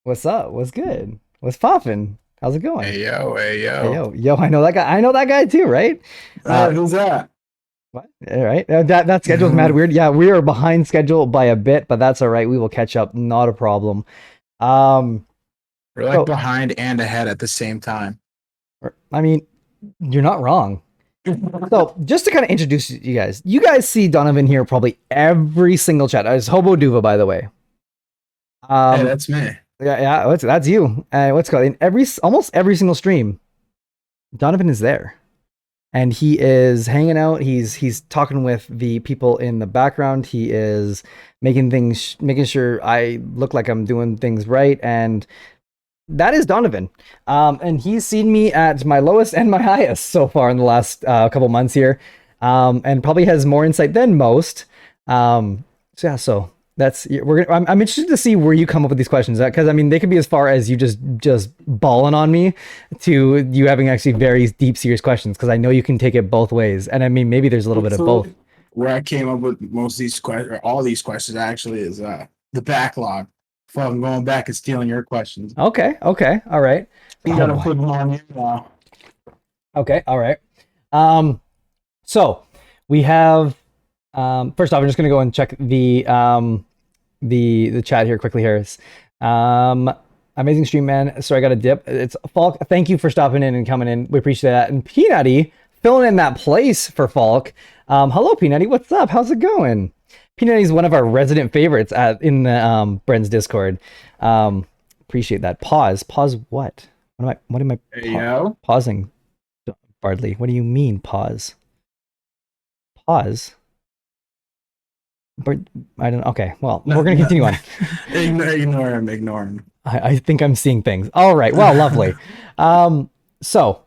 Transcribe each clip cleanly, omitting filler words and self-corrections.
What's up? What's good? What's poppin'? How's it going? Hey yo, hey Hey, yo. yo, I know that guy. I know that guy too, right? Who's that? What? All right. That schedule's mad weird. Yeah, we are behind schedule by a bit, but that's all right. We will catch up. Not a problem. Um, We're like so behind and ahead at the same time. I mean, you're not wrong. So just to kind of introduce you guys see Donovan here probably every single chat. It's Hobo Duva, by the way. Hey, Um, that's me. yeah, that's you. What's it called in almost every single stream, Donovan is there. And he is hanging out. He's talking with the people in the background. He is making sure I look like I'm doing things right, and that is Donovan. And he's seen me at my lowest and my highest so far in the last couple months here, and probably has more insight than most. So yeah, so that's I'm interested to see where you come up with these questions, because I mean they could be as far as you just balling on me to you having actually very deep serious questions, because I know you can take it both ways, and I mean maybe there's a little bit of both. Truthfully, where I came up with most of these questions, or all these questions actually, is the backlog. From going back and stealing your questions. Okay, all right. You Oh gotta boy. put them on you now. Okay, all right. Um, so we have first off, I'm just gonna go and check the chat here quickly here. Um, amazing stream, man. Sorry, I got a dip. It's Falk. Thank you for stopping in and coming in. We appreciate that. And Peanutty filling in that place for Falk. Hello, Peanutty. What's up? How's it going? Peanutty is one of our resident favorites in the Bren's Discord. Appreciate that. Pause. What? What am I Hey yo. pausing? Bardley. What do you mean pause? Pause. But I don't. Okay. Well, No, we're gonna no, continue no. on. Ignore him. Ignore him. I think I'm seeing things. All right. Well, lovely. So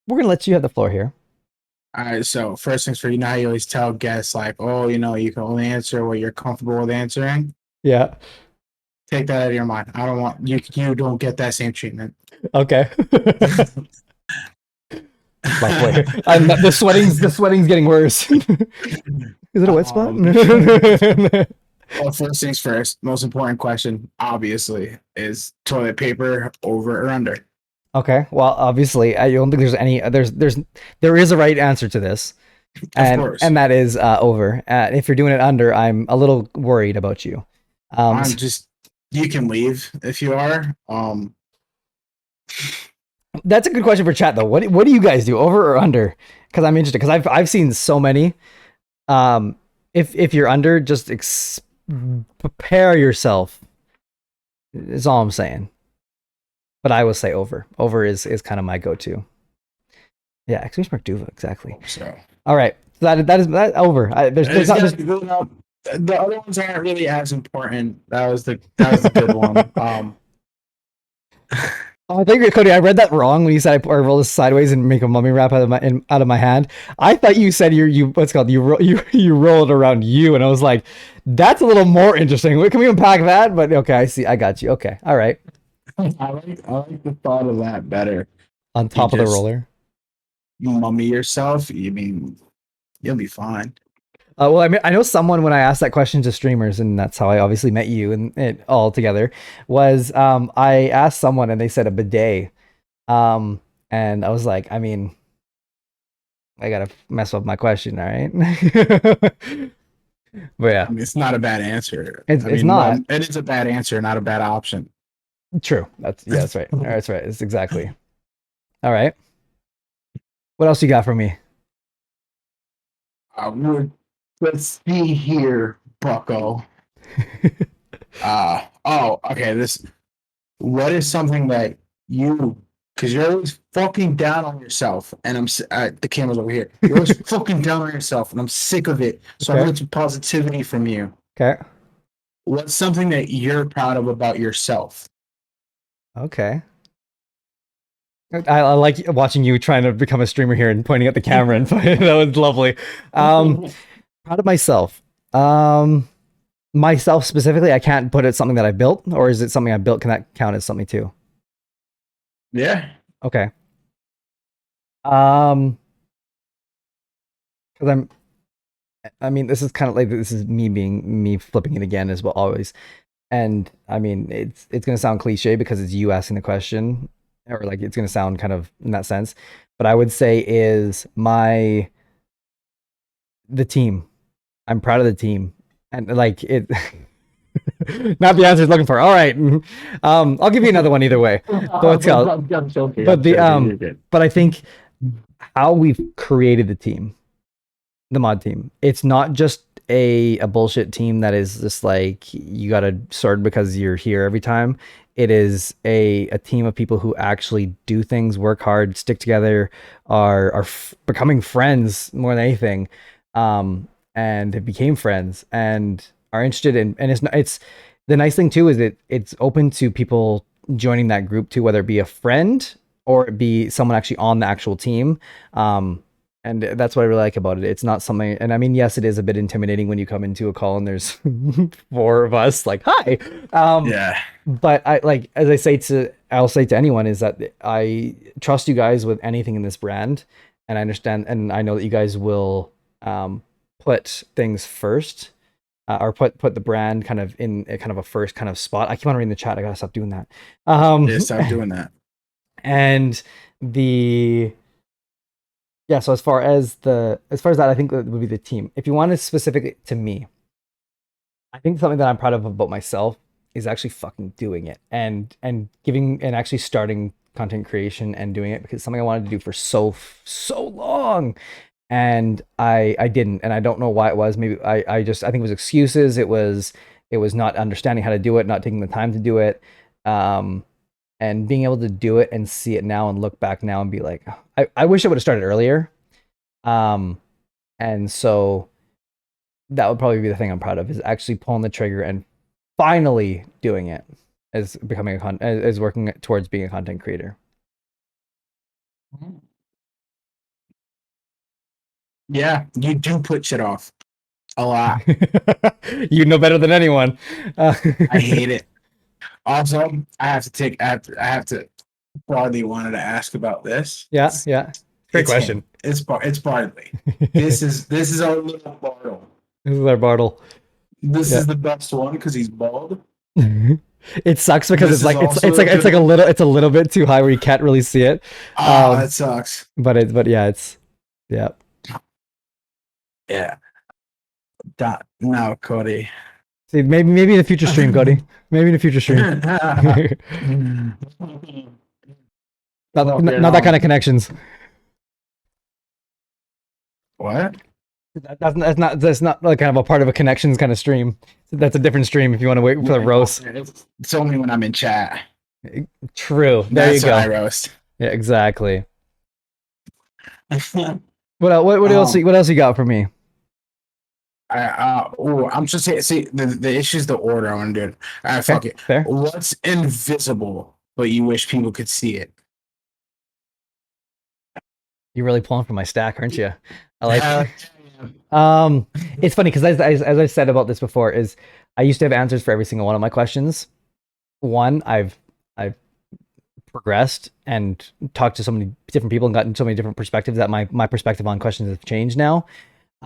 we're gonna let you have the floor here. All right. So first things first, you know how you always tell guests like, oh, you can only answer what you're comfortable with answering. Yeah. Take that out of your mind. I don't want you. You don't get that same treatment. Okay. Lovely. The sweating's getting worse. Is it a wet spot? Well, first things first. Most important question, obviously, is toilet paper over or under? Okay. Well, obviously, I don't think there's any. There is a right answer to this, Of and course. and that is over. If you're doing it under, I'm a little worried about you. I'm just. You can leave if you are. That's a good question for chat though. What do you guys do, over or under? Because I'm interested. Because I've seen so many. If you're under, just prepare yourself. Is all I'm saying. But I will say over. Over is kind of my go-to. Yeah, excuse me, Duva, exactly. So All right, so that over. There's not. the other ones aren't really as important. That was the good one. Oh, I think Cody. I read that wrong when you said I roll this sideways and make a mummy wrap out of my hand. I thought you said you what's it called you roll it around you, and I was like, that's a little more interesting. Can we unpack that? But okay, I see. I got you. Okay, all right. I like the thought of that better. On You top of the just roller. mummy yourself. You mean you'll be fine. Well, I mean, I know someone when I asked that question to streamers, and that's how I obviously met you and it all together. Was I asked someone and they said a bidet, and I was like, I mean, I gotta mess up my question, all right? But yeah, I mean, it's not a bad answer. it's I it's mean, not well, it is a bad answer, not a bad option. true. That's right. That's right. It's exactly all right. What else you got for me? Uh, let's see here, Bucko. Okay. What is something that because you're always fucking down on yourself, and the camera's over here. You're always fucking down on yourself, and I'm sick of it. So I Okay. want some positivity from you. Okay. What's something that you're proud of about yourself? Okay. I like watching you trying to become a streamer here and pointing at the camera, and that was lovely. Proud of myself. Um, Myself specifically, I can't put it something that I built, or is it something I built? Can that count as something too? Yeah. Okay. Um, because I mean, this is kind of like this is me being me flipping it again as well always. And I mean, it's gonna sound cliche because it's you asking the question, or like it's gonna sound kind of in that sense. But I would say is the team. I'm proud of the team, and like it. Not the answer he's looking for. All right, I'll give you another one either way. So it's called, I'm joking. but I'm the joking. You're good. but I think how we've created the team, the mod team. It's not just a bullshit team that is just like you got a sword because you're here every time. It is a team of people who actually do things, work hard, stick together, are becoming friends more than anything, and have became friends and are interested in. And it's the nice thing too is it's open to people joining that group too, whether it be a friend or it be someone actually on the actual team. And that's what I really like about it. It's not something, and I mean, yes, it is a bit intimidating when you come into a call and there's four of us, like, hi. Yeah. But I'll say to anyone is that I trust you guys with anything in this brand, and I understand, and I know that you guys will put things first, or put the brand kind of in a kind of a first kind of spot. I keep on reading the chat. I gotta stop doing that. Yeah, stop doing that. And the yeah, so as far as that, I think that would be the team. If you want to specifically to me, I think something that I'm proud of about myself is actually fucking doing it and giving and actually starting content creation and doing it because it's something I wanted to do for so long. And I didn't, and I don't know why it was. Maybe I think it was excuses. It was not understanding how to do it, not taking the time to do it. And being able to do it and see it now and look back now and be like, I wish I would have started earlier. And so that would probably be the thing I'm proud of is actually pulling the trigger and finally doing it as becoming as working towards being a content creator. Yeah, you do put shit off a lot. You know better than anyone. I hate it. Also, I have to broadly wanted to ask about this. Yeah, yeah. Great It's question. him. It's Bartley. This is our little Bartle. This is our Bartle. This Yeah. is the best one because he's bald. It sucks because This it's a little bit too high where you can't really see it. Ah, that sucks. But yeah, yeah. Yeah. No, Cody. See, maybe in the future stream, Cody. Maybe in the future stream. Not that kind of connections. What? That's not like kind of a part of a connections kind of stream. That's a different stream if you want to wait for the roast. It's only when I'm in chat. True. There That's you go. when I roast. Yeah, exactly. What else you got for me? I'm just saying. See, the issue is the order I want to do it. All right, fuck it. Fair. What's invisible, but you wish people could see it? You're really pulling from my stack, aren't you? I like it. It's funny because as I said about this before, is I used to have answers for every single one of my questions. One, I've progressed and talked to so many different people and gotten so many different perspectives that my perspective on questions has changed now.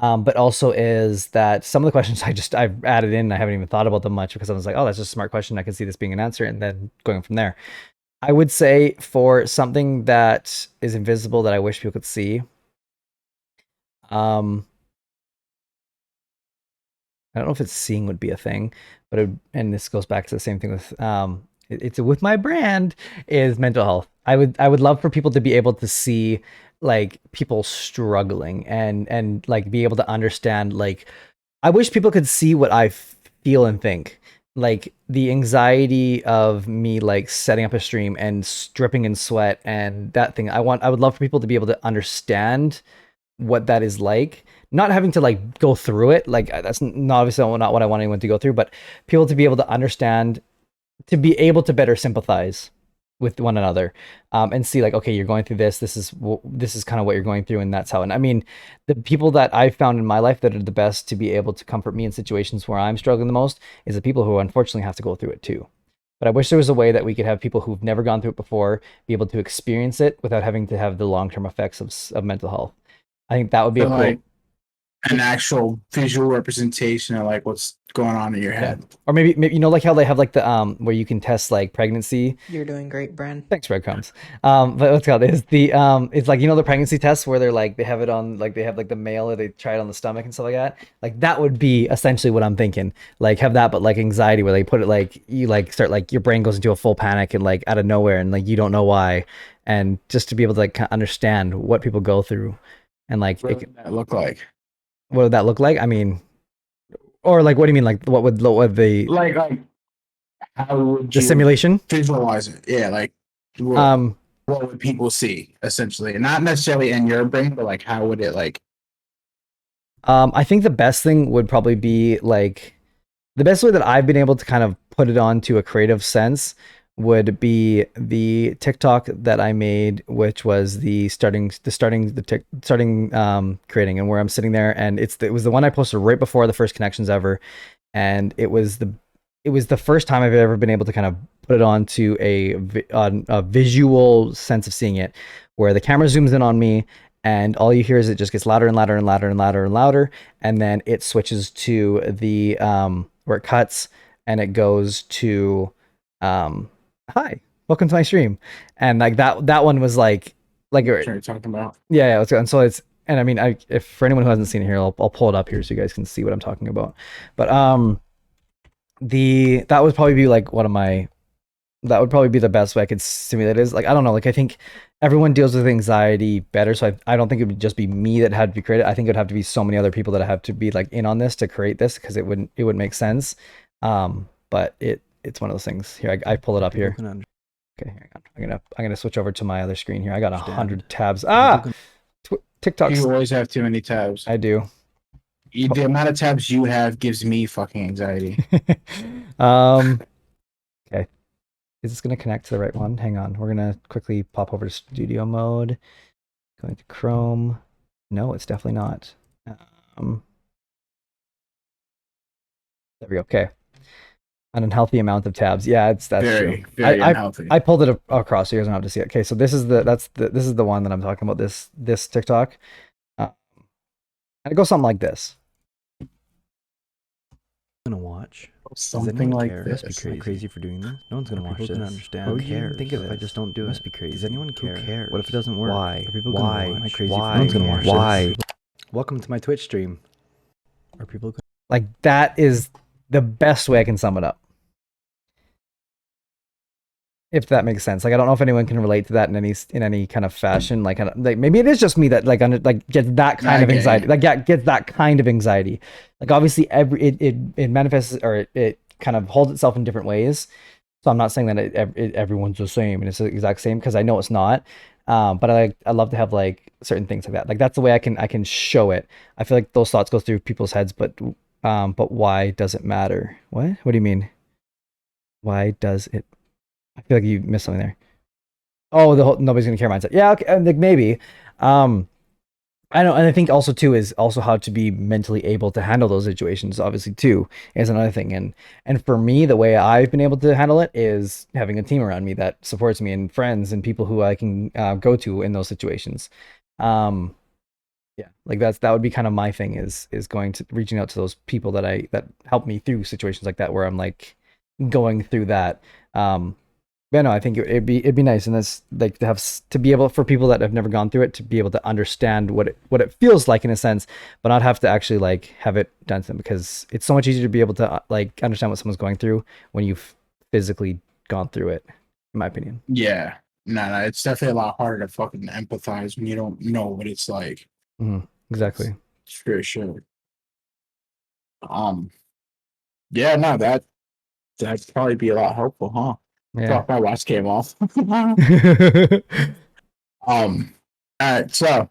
But also is that some of the questions I've added in, I haven't even thought about them much because I was like, oh, that's just a smart question. I can see this being an answer, and then going from there. I would say for something that is invisible that I wish people could see. I don't know if it's seeing would be a thing, but and this goes back to the same thing with it's with my brand is mental health. I would love for people to be able to see like people struggling and like be able to understand like I wish people could see what I feel and think. Like the anxiety of me like setting up a stream and dripping in sweat and that thing. I would love for people to be able to understand what that is like, not having to like go through it. Like that's not obviously not what I want anyone to go through, but people to be able to understand, to be able to better sympathize with one another, and see like, okay, you're going through this. This is kind of what you're going through, and that's how. And I mean, the people that I've found in my life that are the best to be able to comfort me in situations where I'm struggling the most is the people who unfortunately have to go through it too. But I wish there was a way that we could have people who've never gone through it before be able to experience it without having to have the long-term effects of mental health. I think that would be a cool. an actual visual representation of like what's going on in your head. Or maybe you know, like how they have like the where you can test like pregnancy. You're doing great, Bren. Thanks, breadcrumbs. But what's it called is the it's like, you know, the pregnancy tests where they're like they have it on, like they have like the male, or they try it on the stomach and stuff like that. Like that would be essentially what I'm thinking. Like have that, but like anxiety, where they put it like you like start like your brain goes into a full panic and like out of nowhere, and like you don't know why, and just to be able to like kind of understand what people go through, and like What would that look like? what would that look like? I mean, or like what do you mean? Like what would the Like how would the you simulation? visualize it? Yeah, like what, Um, what would people see essentially? And not necessarily in your brain, but like how would it like I think the best thing would probably be like the best way that I've been able to kind of put it on to a creative sense would be the TikTok that I made, which was the starting creating, and where I'm sitting there, and it was the one I posted right before the first connections ever, and it was the first time I've ever been able to kind of put it on to a visual sense of seeing it, where the camera zooms in on me, and all you hear is it just gets louder and louder and louder and louder and louder, and then it switches to the where it cuts, and it goes to hi, welcome to my stream, and like that one was like what you're talking about? yeah, let's go. And so it's, and I mean, if for anyone who hasn't seen it here, I'll pull it up here so you guys can see what I'm talking about. But that would probably be like one of my, that would probably be the best way I could simulate it. Is like, I don't know, like I think everyone deals with anxiety better, so I don't think it would just be me that had to be created. I think it would have to be so many other people that have to be like in on this to create this, because it wouldn't make sense. But it's one of those things. Here, I pull it up here. Okay, hang on. I'm gonna switch over to my other screen here. I got 100 tabs. TikTok. You always have too many tabs. I do. The amount of tabs you have gives me fucking anxiety. Okay. Is this gonna connect to the right one? Hang on. We're gonna quickly pop over to studio mode. Going to Chrome. No, it's definitely not. There we go. Okay. An unhealthy amount of tabs. Yeah, that's very, true. very unhealthy. I pulled it across so you guys don't have to see it. Okay, so this is the one that I'm talking about. This TikTok, and it goes something like this. Gonna watch Something like this. Must be crazy for doing this. No one's gonna watch this. Gonna understand. Who cares? Think of it. If I just don't do it. Must be crazy. Does anyone care? Who cares? What if it doesn't work? Why? Are people gonna watch? Am I crazy? Why? No one's gonna watch this. Why? Welcome to my Twitch stream. Are people gonna... Like that is the best way I can sum it up. If that makes sense. Like I don't know if anyone can relate to that in any kind of fashion. Like maybe it is just me that like gets that kind of anxiety. Like gets that kind of anxiety. Like obviously it manifests, or it kind of holds itself in different ways. So I'm not saying that everyone's the same and it's the exact same, because I know it's not. But I love to have like certain things like that. Like that's the way I can show it. I feel like those thoughts go through people's heads, but why does it matter? What do you mean? Why does it? I feel like you missed something there. Oh, the whole nobody's gonna care mindset. Yeah, okay, like maybe. I know, and I think also too is also how to be mentally able to handle those situations. Obviously, too, is another thing. And for me, the way I've been able to handle it is having a team around me that supports me, and friends and people who I can go to in those situations. Yeah, like that would be kind of my thing, is going to reaching out to those people that help me through situations like that, where I'm like going through that. But no, I think it'd be nice, and that's like to be able, for people that have never gone through it, to be able to understand what it feels like in a sense, but not have to actually like have it done to them, because it's so much easier to be able to like understand what someone's going through when you've physically gone through it, in my opinion. Yeah, no, it's definitely a lot harder to fucking empathize when you don't know what it's like. Exactly. It's for sure. Yeah, no, that'd probably be a lot helpful, huh? Yeah. My watch came off. All right, so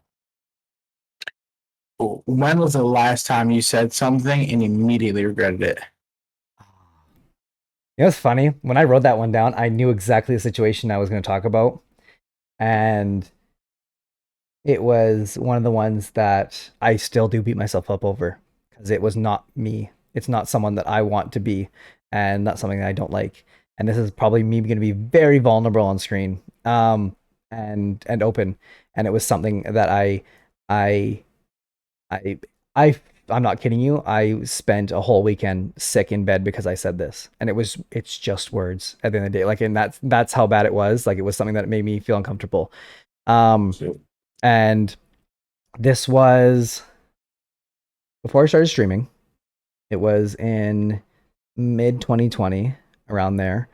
when was the last time you said something and immediately regretted it? It was funny. When I wrote that one down, I knew exactly the situation I was going to talk about. And it was one of the ones that I still do beat myself up over, because it was not me. It's not someone that I want to be, and not something that I don't like. And this is probably me going to be very vulnerable on screen, and open. And it was something that I I'm not kidding you. I spent a whole weekend sick in bed because I said this, and it's just words at the end of the day. Like, and that's how bad it was. Like, it was something that made me feel uncomfortable. And this was before I started streaming. It was in mid 2020, around there.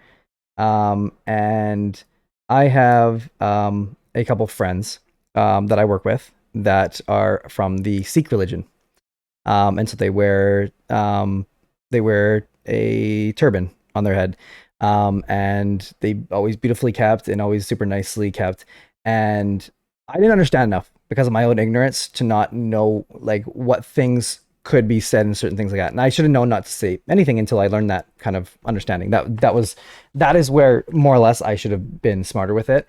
And I have a couple friends that I work with that are from the Sikh religion. And so they wear a turban on their head. And they always beautifully kept and always super nicely kept. And I didn't understand enough because of my own ignorance to not know like what things could be said and certain things like that. And I should have known not to say anything until I learned that kind of understanding. That is where more or less I should have been smarter with it.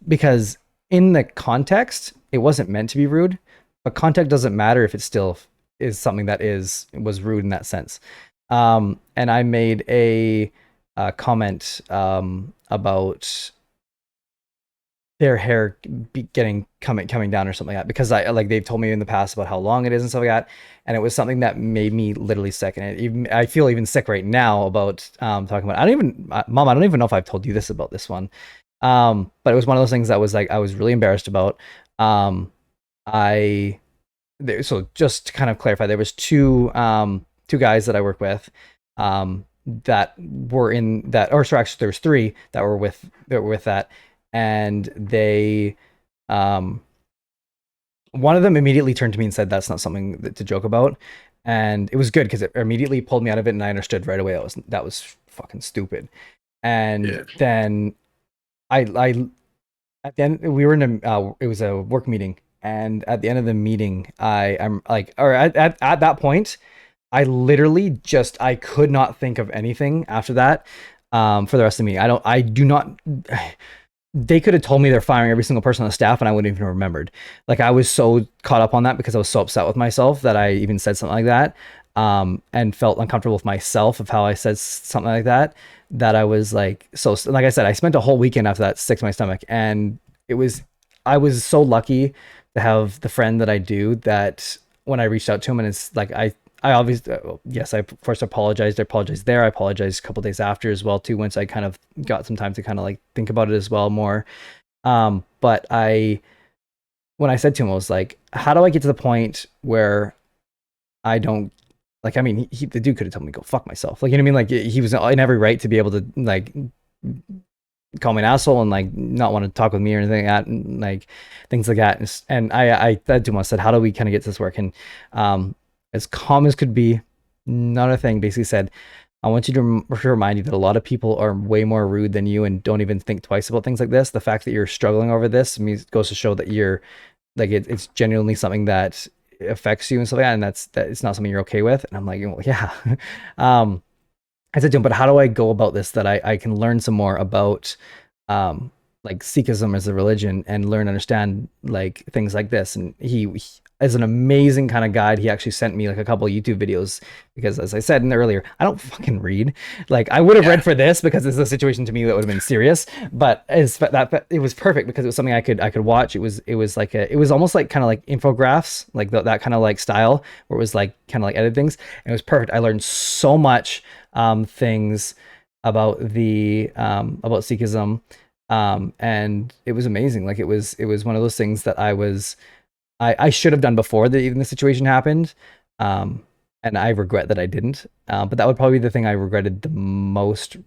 Because in the context, it wasn't meant to be rude, but context doesn't matter if it still is something that was rude in that sense. And I made a comment about their hair coming down or something like that, because they've told me in the past about how long it is and stuff like that, and it was something that made me literally sick. And I feel even sick right now about talking about it. Mom, I don't even know if I've told you this about this one, but it was one of those things that was like I was really embarrassed about. So just to kind of clarify, there was two guys that I work with that were in that, or so actually there was three that were with that. And they, one of them immediately turned to me and said, "That's not something to joke about." And it was good because it immediately pulled me out of it, and I understood right away that was fucking stupid. And then at the end, we were in it was a work meeting, and at the end of the meeting, I'm like, or at that point, I literally I could not think of anything after that for the rest of the meeting. They could have told me they're firing every single person on the staff and I wouldn't even have remembered. Like, I was so caught up on that because I was so upset with myself that I even said something like that, and felt uncomfortable with myself of how I said something like that, that I was like, so like I said, I spent a whole weekend after that sick to my stomach. And I was so lucky to have the friend that I do, that when I reached out to him, and it's like, I obviously, yes, I first apologized. I apologized there. I apologized a couple days after as well too, once I kind of got some time to kind of like think about it as well more. But when I said to him, I was like, how do I get to the point where I don't, like, I mean, the dude could have told me to go fuck myself. Like, you know what I mean? Like, he was in every right to be able to like call me an asshole and like not want to talk with me or anything like that, and like things like that. And I said to him, I said, how do we kind of get this working? As calm as could be, not a thing. Basically said, I want you to remind you that a lot of people are way more rude than you and don't even think twice about things like this. The fact that you're struggling over this goes to show that you're like, it's genuinely something that affects you and stuff like that, and that it's not something you're okay with. And I'm like, well, yeah. I said to him, but how do I go about this that I can learn some more about like Sikhism as a religion and learn, understand like things like this? And he is an amazing kind of guide. He actually sent me like a couple of YouTube videos because, as I said earlier, I don't fucking read. Like, I would have read for this because this is a situation to me that would have been serious, but it was perfect because it was something I could watch. It was almost like kind of like infographics, like that kind of like style where it was like kind of like edited things. And it was perfect. I learned so much things about about Sikhism. And it was amazing. Like, it was one of those things that I should have done before even the situation happened. And I regret that I didn't. But that would probably be the thing I regretted the most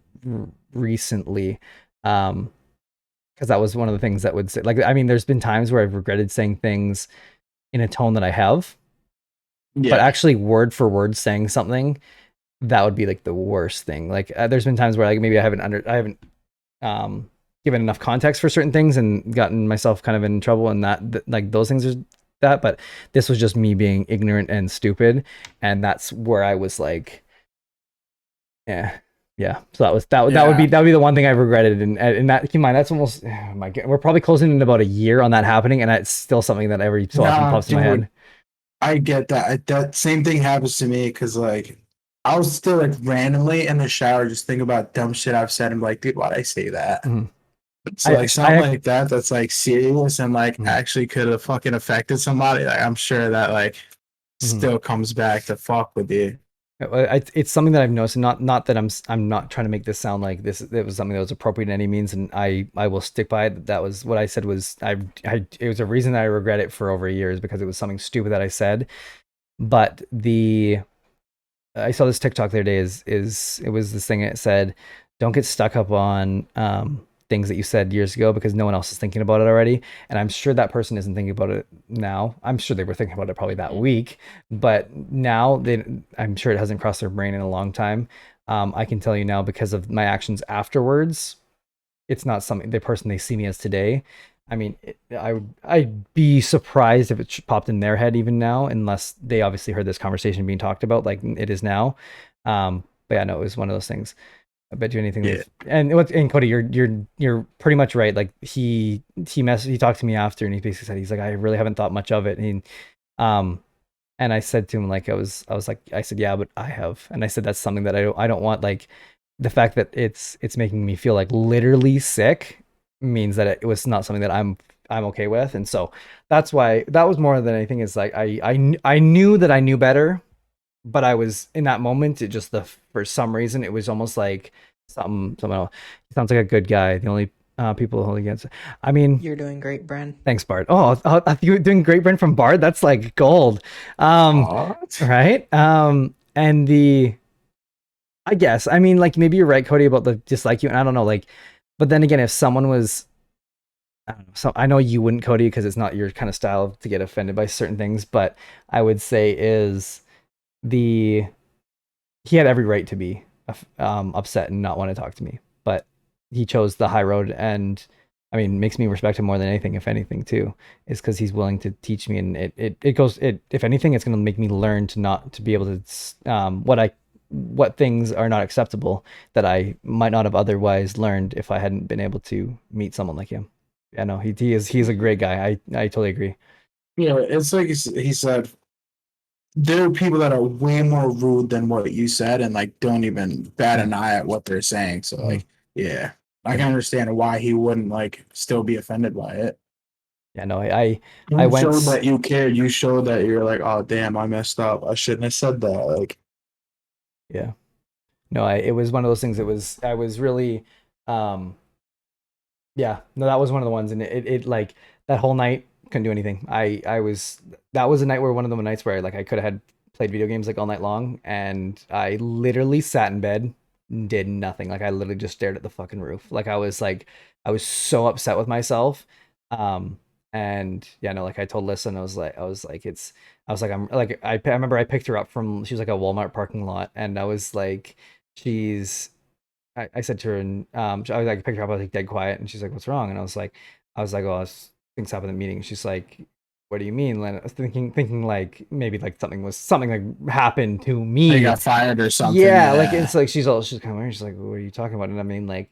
recently. Because that was one of the things that would say, like, I mean, there's been times where I've regretted saying things in a tone that I have, but actually word for word saying something, that would be like the worst thing. Like, there's been times where like maybe I haven't given enough context for certain things and gotten myself kind of in trouble, and that like those things are that. But this was just me being ignorant and stupid, and that's where I was like, yeah. So that would be the one thing I regretted, and that, keep in mind, that's almost, oh my God, we're probably closing in about a year on that happening, and it's still something that every so often pops in my head. I get that. That same thing happens to me because like I was still like randomly in the shower just thinking about dumb shit I've said and like, dude, why'd I say that? Mm-hmm. So like something like that's like serious and like actually could have fucking affected somebody. Like, I'm sure that like still comes back to fuck with you. It's something that I've noticed. Not that I'm not trying to make this sound like this. It was something that was appropriate in any means, and I will stick by it. That was what I said. Was it was a reason that I regret it for over a year, is because it was something stupid that I said. But I saw this TikTok the other day. It was this thing that said, "Don't get stuck up on things that you said years ago, because no one else is thinking about it already." And I'm sure that person isn't thinking about it now. I'm sure they were thinking about it probably that week, but now I'm sure it hasn't crossed their brain in a long time. I can tell you now, because of my actions afterwards, it's not something the person they see me as today. I mean, I'd be surprised if it popped in their head even now, unless they obviously heard this conversation being talked about like it is now. But yeah, no, it was one of those things. I bet you anything. Yeah. And Cody, you're pretty much right. Like he talked to me after, and he basically said, he's like, I really haven't thought much of it. And I said to him, like, I said, yeah, but I have. And I said, that's something that I don't want. Like, the fact that it's making me feel like literally sick means that it was not something that I'm okay with. And so that's why, that was more than anything, is like I knew that I knew better, but I was in that moment, for some reason it was almost like something else. He sounds like a good guy. The only people holding against, I mean, you're doing great, Bren. Thanks, Bard. I think you're doing great, Bren, from Bard. That's like gold. Right. And I guess, I mean, like, maybe you're right, Cody, about the dislike you, and I don't know, like, but then again, if someone was, I don't know, so I know you wouldn't, Cody, because it's not your kind of style to get offended by certain things, but I would say he had every right to be upset and not want to talk to me, but he chose the high road. And I mean, makes me respect him more than anything, if anything, too, is because he's willing to teach me. And if anything, it's going to make me learn to be able to, what things are not acceptable that I might not have otherwise learned if I hadn't been able to meet someone like him. Yeah, no, he's a great guy. I totally agree. Yeah, it's like he said, there are people that are way more rude than what you said, and like don't even bat an eye at what they're saying. So like, yeah, I can understand why he wouldn't like still be offended by it. Yeah, no, I showed that you cared. You showed that you're like, oh damn, I messed up. I shouldn't have said that. Like, yeah, no, it was one of those things. I was really, yeah, no, that was one of the ones, and it like that whole night couldn't do anything. That was a night where one of the nights where I could have had played video games like all night long, and I literally sat in bed and did nothing. Like, I literally just stared at the fucking roof. Like, I was so upset with myself. And yeah, no, like I told Lissa, and I was like, I remember I picked her up from, she was like a Walmart parking lot, and I was like, I said to her, and I was like, picked her up, I was like dead quiet, and she's like, what's wrong? And I was like, oh, things happened in the meeting. She's like, what do you mean? And I was thinking like maybe like something like happened to me. They got fired or something. Yeah, like it's like she's kind of weird. She's like, what are you talking about? And I mean, like,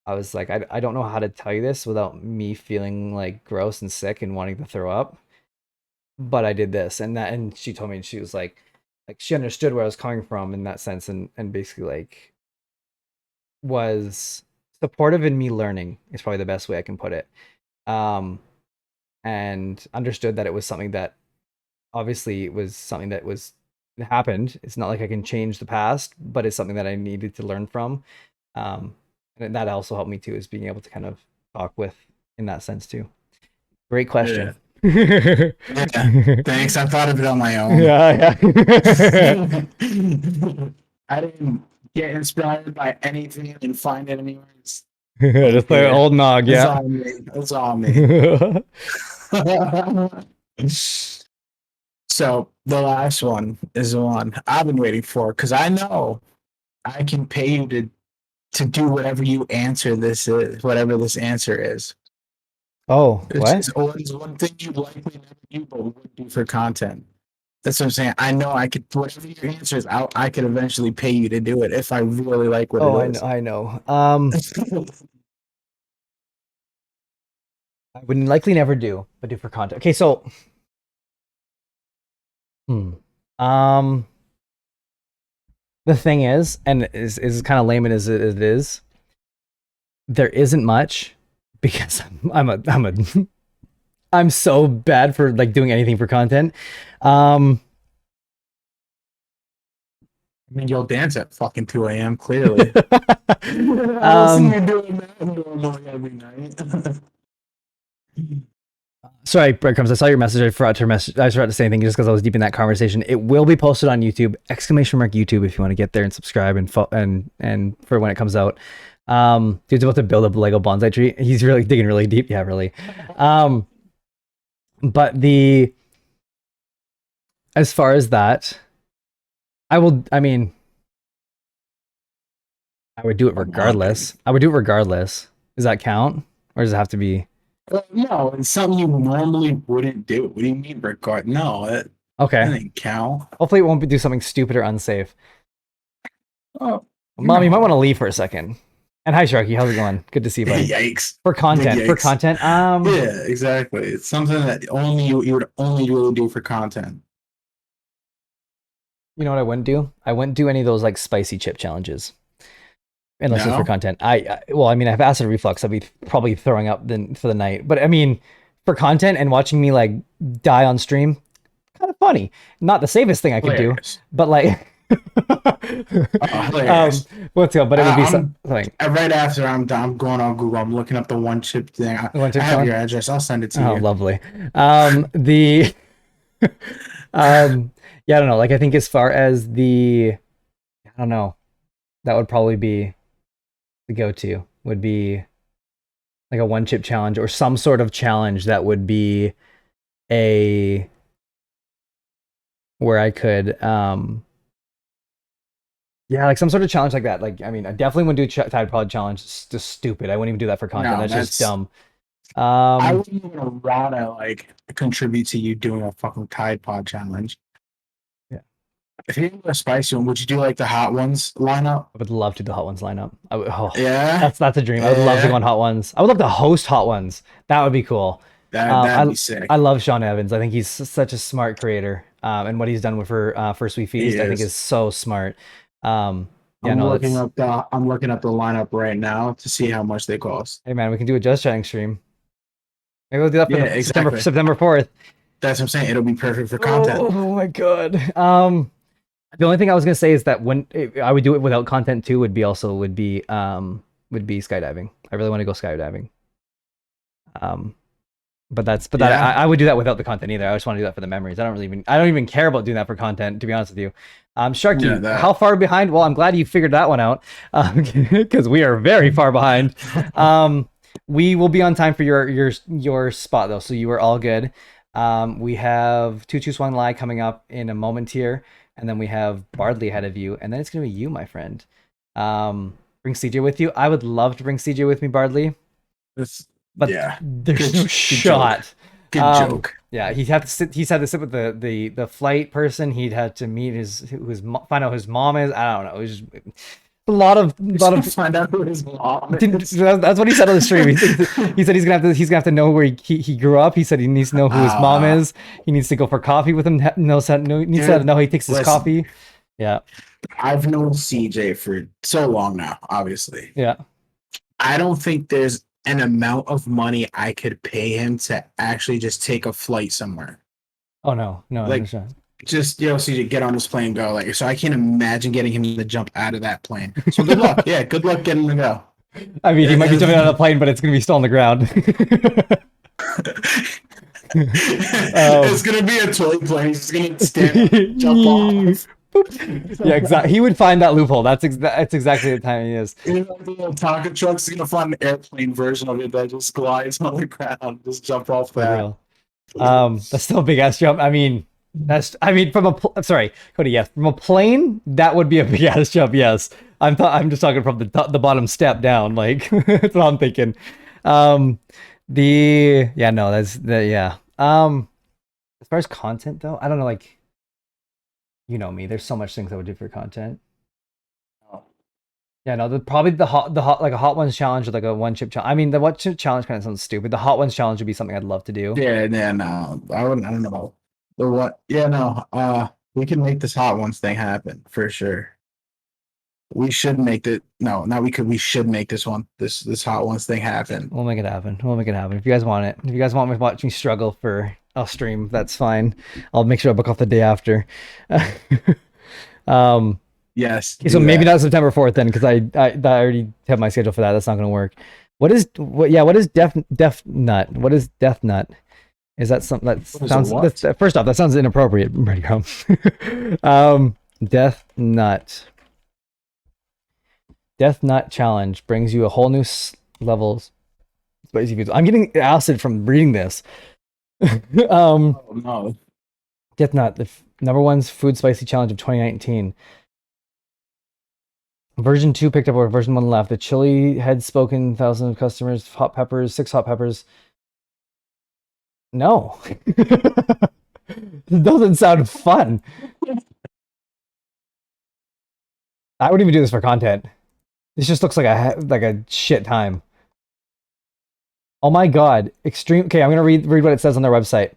I was like, I don't know how to tell you this without me feeling like gross and sick and wanting to throw up. But I did this and she told me, and she was like she understood where I was coming from in that sense, and basically like was supportive in me learning is probably the best way I can put it. And understood that it was something that obviously happened. It's not like I can change the past, but it's something that I needed to learn from. And that also helped me too, is being able to kind of talk with in that sense too. Great question. Yeah. Thanks. I thought of it on my own. Yeah. I didn't get inspired by anything and find it anywhere. Just like an old nog, yeah. It's on me. So the last one is the one I've been waiting for, because I know I can pay you to do whatever you answer this is, whatever this answer is. Oh, what? It's one thing you likely never do, but would do for content. That's what I'm saying. I know I could, whatever your answer is, I could eventually pay you to do it if I really like what it is. I know. I would likely never do, but do for content. Okay, so the thing is, and is kind of lame as it is, there isn't much, because I'm so bad for like doing anything for content. I mean, you'll dance at fucking 2 a.m. Clearly. I don't see you doing that normally every night. Sorry, Breadcrumbs. I saw your message. I forgot to say anything just because I was deep in that conversation. It will be posted on YouTube. !YouTube if you want to get there and subscribe and for when it comes out. Dude's about to build a Lego bonsai tree. He's really digging really deep. Yeah, really. But as far as that, I would do it regardless. I would do it regardless. Does that count? Or does it have to be? No, it's something you normally wouldn't do. What do you mean, regard? No, that doesn't count. Hopefully it won't do something stupid or unsafe. Oh, Mom, you might want to leave for a second. And hi, Sharky. How's it going? Good to see you, buddy. Yikes. For content. Yeah, exactly. It's something that only you would only really do for content. You know what I wouldn't do? I wouldn't do any of those like spicy chip challenges. Unless it's for content. I have acid reflux. I'd be probably throwing up for the night. But I mean, for content and watching me like die on stream, kind of funny. Not the safest thing I could do, but like, what's up? But it would be something. Right after I'm done, I'm going on Google. I'm looking up the one chip thing. I have your address. I'll send it to you. Oh, lovely. Yeah, I don't know. Like, I think as far as I don't know, that would probably be the go-to. Would be like a one chip challenge or some sort of challenge that would be where I could like some sort of challenge like that. Like, I mean, I definitely wouldn't do Tide Pod challenge. It's just stupid. I wouldn't even do that for content. No, that's just dumb. I wouldn't even want to like contribute to you doing a fucking Tide Pod challenge. Yeah. If you do a spicy one, would you do like the hot ones lineup? I would love to do the hot ones lineup. Yeah. That's a dream. I would love to go on hot ones. I would love to host hot ones. That would be cool. That'd be sick. I love Sean Evans. I think he's such a smart creator. And what he's done with her First We Feast, I think is so smart. I'm looking up the lineup right now to see how much they cost. Hey man, we can do a Just Chatting stream. Maybe we'll do that for September 4th. That's what I'm saying. It'll be perfect for content. Oh my god. The only thing I was gonna say is that when I would do it without content too would be skydiving. I really want to go skydiving. I would do that without the content either. I just want to do that for the memories. I don't even care about doing that for content, to be honest with you. Sharky, how far behind? Well, I'm glad you figured that one out, because we are very far behind. We will be on time for your spot though, so you are all good. We have Two Two Swung Lie coming up in a moment here, and then we have Bardley ahead of you, and then it's gonna be you, my friend. Bring CJ with you. I would love to bring CJ with me, Bardley. But there's no shot. Good joke. Yeah, he's had to sit with the flight person. He'd had to meet find out who his mom is. I don't know. It was just a lot of find out who his mom is. That's what he said on the stream. He said he's gonna have to know where he grew up. He said he needs to know who his mom is. He needs to go for coffee with him. Needs to know how he takes his coffee. Yeah. I've known CJ for so long now, obviously. Yeah. I don't think there's an amount of money I could pay him to actually just take a flight somewhere. Oh no, like just CJ, get on this plane, go. Like, so I can't imagine getting him to jump out of that plane. So good luck. Yeah, good luck getting him to go. I mean, he might be jumping out of the plane, but it's gonna be still on the ground. It's gonna be a toy plane. He's gonna stand up, jump off. Yeah, exactly. He would find that loophole. That's exactly the time he is. The little Tonka truck's gonna find an airplane version of it that just glides on the ground, just jump off that. That's still a big ass jump. I mean, from a plane, that would be a big ass jump. Yes, I'm just talking from the bottom step down. Like that's what I'm thinking. As far as content though, I don't know. Like, you know me. There's so much things I would do for content. Oh. Yeah, no. Probably the hot like a hot ones challenge or like a one chip challenge. I mean, the one chip challenge kind of sounds stupid. The hot ones challenge would be something I'd love to do. Yeah, no. I don't know. The what? Yeah, no. We can make this hot ones thing happen for sure. We should make it. No, not we could. We should make this hot ones thing happen. We'll make it happen. If you guys want it. If you guys want me to watch me struggle I'll stream. That's fine. I'll make sure I book off the day after. Yeah, Yes. Okay, so maybe not September 4th then, because I already have my schedule for that. That's not going to work. What is Death Nut? What is Death Nut? Is that something that sounds? First off, that sounds inappropriate. Death Nut. Death Nut challenge brings you a whole new levels. Spicy foods. I'm getting acid from reading this. Oh, no. Death Nut, the #1 food spicy challenge of 2019. Version 2 picked up where version 1 left. The chili had spoken, thousands of customers, hot peppers, 6 hot peppers. No. It doesn't sound fun. I wouldn't even do this for content. This just looks like a shit time. Oh my god. Extreme. Okay, I'm going to read what it says on their website.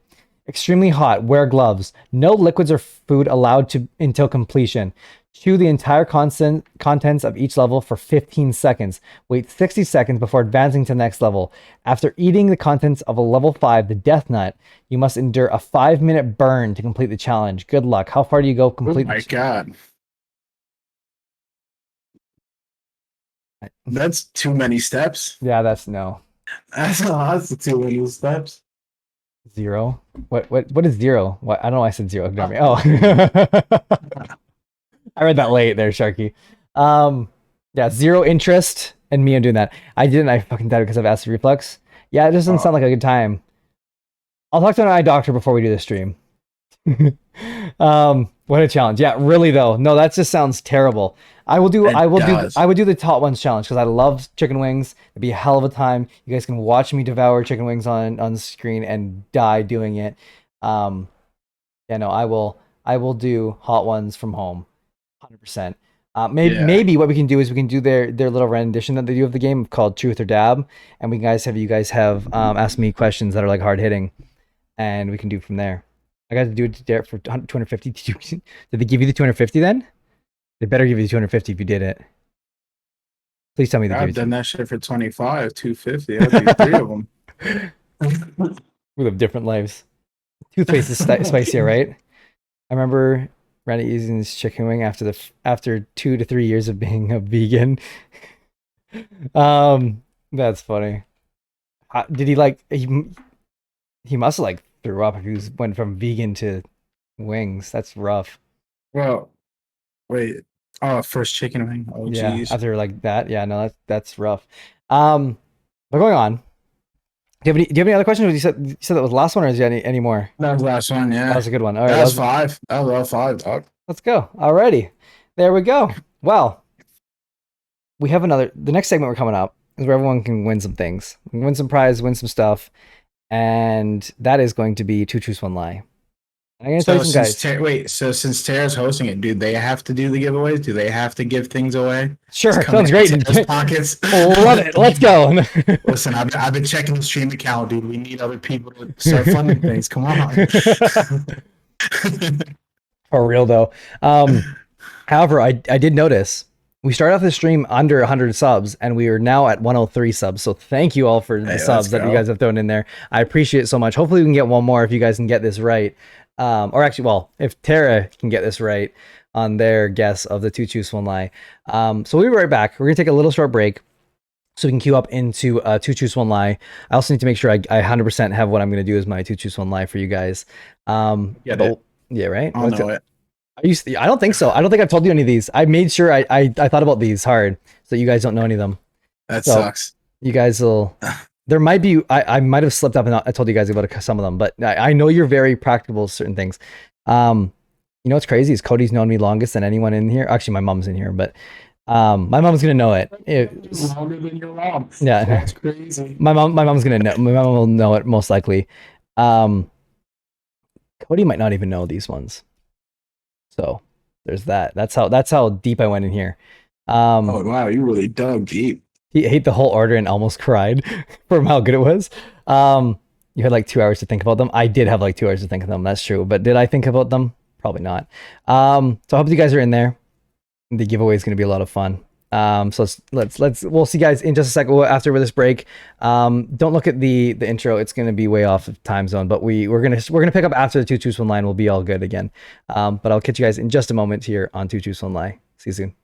Extremely hot. Wear gloves. No liquids or food allowed until completion. Chew the entire contents of each level for 15 seconds. Wait 60 seconds before advancing to the next level. After eating the contents of a level 5, the Death Nut, you must endure a 5-minute burn to complete the challenge. Good luck. How far do you go complete? Oh my god. That's too many steps. Yeah, that's no. That's too many steps. 0. What is 0? What? I don't know why I said 0. Ignore me. Oh. I read that late there, Sharky. Yeah, 0 interest and me, I'm doing that. I fucking died because of acid reflux. Yeah, it just doesn't sound like a good time. I'll talk to an eye doctor before we do the stream. What a challenge. Yeah, really though. No, that just sounds terrible. I would do the Hot Ones challenge because I love chicken wings. It'd be a hell of a time. You guys can watch me devour chicken wings on screen and die doing it. Yeah, no, I will do Hot Ones from home. 100%. Maybe what we can do is we can do their little rendition that they do of the game called Truth or Dab, and we guys have ask me questions that are like hard hitting, and we can do from there. I got to do it for 250. Did they give you the 250 then? They better give you the 250 if you did it. Please tell me they I've done that shit for 25, 250. I'll do 3 of them. We live different lives. Toothpaste is spicier, right? I remember Randy using this chicken wing after 2 to 3 years of being a vegan. That's funny. Did he like he must have like threw up if he went from vegan to wings. That's rough. Well, wait. Oh, first chicken wing. Oh, yeah, geez. After like that, yeah, no, that's rough. But going on. Do you have any other questions? You said that was the last one, or is there any more? That was the last one, yeah. That was a good one. All right, that was 5. That was all 5, dog. Let's go. Alrighty. There we go. Well, we have the next segment we're coming up is where everyone can win some things. Win some prize, win some stuff. And that is going to be 2 Truths, 1 Lie. I'm going to tell you some guys. So since Tara's hosting it, do they have to do the giveaways? Do they have to give things away? Sure, sounds great. Pockets. Love it. Let's go. Listen, I've been checking the stream account, dude. We need other people to start funding things. Come on. For real though. However, I did notice we started off the stream under 100 subs, and we are now at 103 subs. So thank you all for the subs that you guys have thrown in there. I appreciate it so much. Hopefully we can get one more if you guys can get this right. Or actually, well, if Tara can get this right on their guess of the 2 Truths, 1 Lie. So we'll be right back. We're gonna take a little short break so we can queue up into 2 Truths, 1 Lie. I also need to make sure I 100% have what I'm gonna do as my 2 Truths, 1 Lie for you guys. Yeah, right. I'll know it. I don't think so. I don't think I've told you any of these. I made sure I thought about these hard so you guys don't know any of them. That sucks. You guys will. There might be. I might have slipped up and I told you guys about some of them, but I know you're very practical with certain things. You know what's crazy is Cody's known me longest than anyone in here. Actually, my mom's in here, but my mom's gonna know it. Longer than your mom. Yeah, that's crazy. My mom's gonna know. My mom will know it most likely. Cody might not even know these ones. So there's that. That's how deep I went in here. Oh wow, you really dug deep. He ate the whole order and almost cried from how good it was. You had like 2 hours to think about them. I did have like 2 hours to think of them. That's true. But did I think about them? Probably not. So I hope you guys are in there. The giveaway is going to be a lot of fun. So we'll see you guys in just a second after this break. Don't look at the intro. It's going to be way off of time zone, but we're going to pick up after the 2 Truths, 1 Lie. We'll be all good again. But I'll catch you guys in just a moment here on 2 Truths, 1 Lie. See you soon.